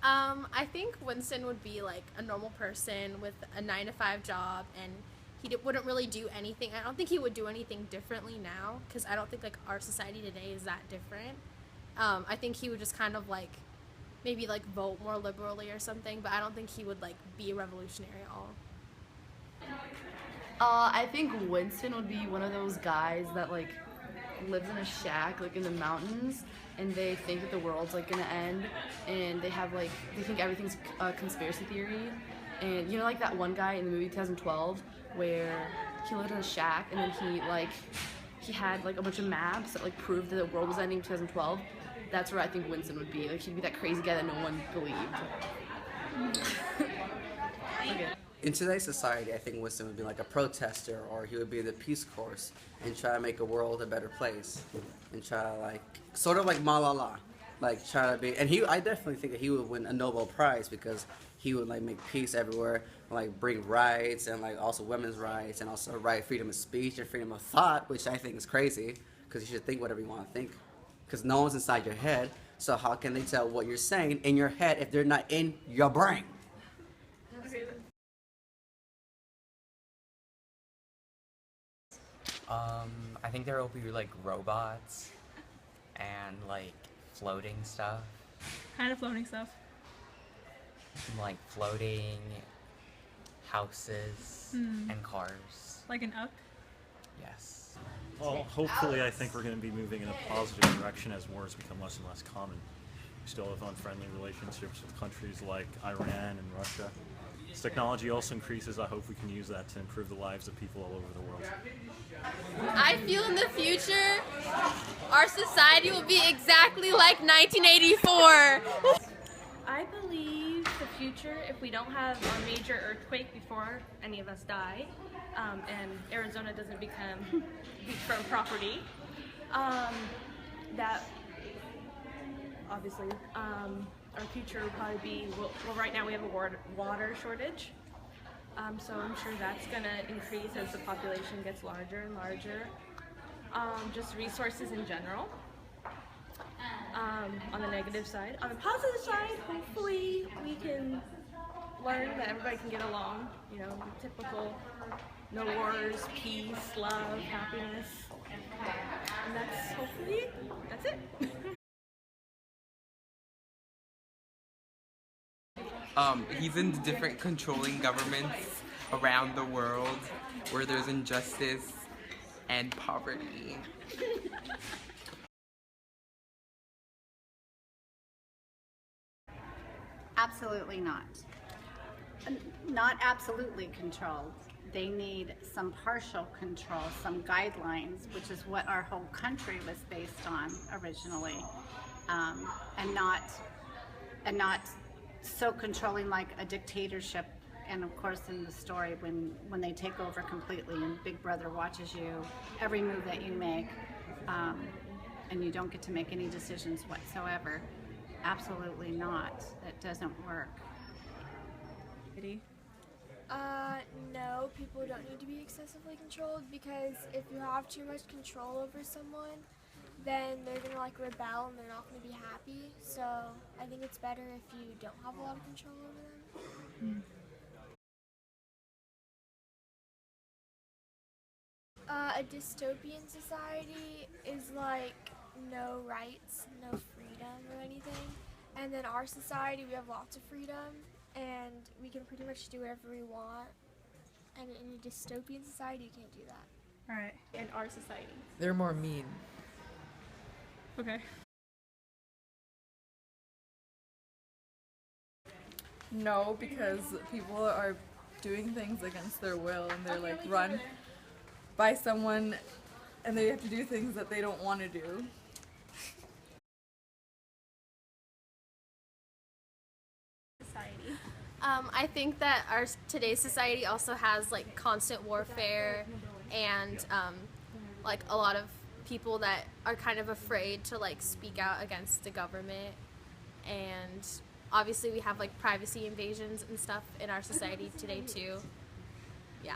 I think Winston would be like a normal person with a 9 to 5 job, and wouldn't really do anything. I don't think he would do anything differently now, because I don't think like our society today is that different. I think he would just kind of like maybe like vote more liberally or something, but I don't think he would like be a revolutionary at all. I think Winston would be one of those guys that like lives in a shack like in the mountains, and they think that the world's like gonna end, and they think everything's a conspiracy theory. And you know, like that one guy in the movie 2012 where he lived in a shack, and then he had like a bunch of maps that like proved that the world was ending in 2012. That's where I think Winston would be. Like, he'd be that crazy guy that no one believed. Okay. In today's society, I think Winston would be like a protester, or he would be the Peace Corps and try to make a world a better place, and try to like sort of like Malala, like try to be. And I definitely think that he would win a Nobel Prize, because he would like make peace everywhere, like bring rights, and like also women's rights, and also freedom of speech and freedom of thought, which I think is crazy, because you should think whatever you want to think, because no one's inside your head. So how can they tell what you're saying in your head if they're not in your brain? I think there will be like robots and like floating stuff. Kind of floating stuff. Like floating houses and cars. Like an up. Yes. Well, hopefully I think we're going to be moving in a positive direction as wars become less and less common. We still have unfriendly relationships with countries like Iran and Russia. As technology also increases, I hope we can use that to improve the lives of people all over the world. I feel in the future our society will be exactly like 1984. I believe the future, if we don't have a major earthquake before any of us die, and Arizona doesn't become beachfront property, that obviously our future will probably be, well, right now we have a water shortage, so I'm sure that's going to increase as the population gets larger and larger. Just resources in general. On the negative side. On the positive side, hopefully we can learn that everybody can get along, you know, typical no wars, peace, love, happiness, and that's it. He's in different controlling governments around the world where there's injustice and poverty. Absolutely not. Not absolutely controlled. They need some partial control, some guidelines, which is what our whole country was based on originally, and not so controlling like a dictatorship. And of course, in the story, when they take over completely and Big Brother watches you, every move that you make, and you don't get to make any decisions whatsoever. Absolutely not. That doesn't work. No, people don't need to be excessively controlled, because if you have too much control over someone, then they're gonna like rebel and they're not gonna be happy. So I think it's better if you don't have a lot of control over them. A dystopian society is like no rights, no freedom or anything. And then our society, we have lots of freedom and we can pretty much do whatever we want. And in a dystopian society, you can't do that. All right. In our society. They're more mean. Okay. No, because people are doing things against their will, and they're like run by someone, and they have to do things that they don't want to do. I think that today's society also has like constant warfare, and like a lot of people that are kind of afraid to like speak out against the government, and obviously we have like privacy invasions and stuff in our society today too. Yeah.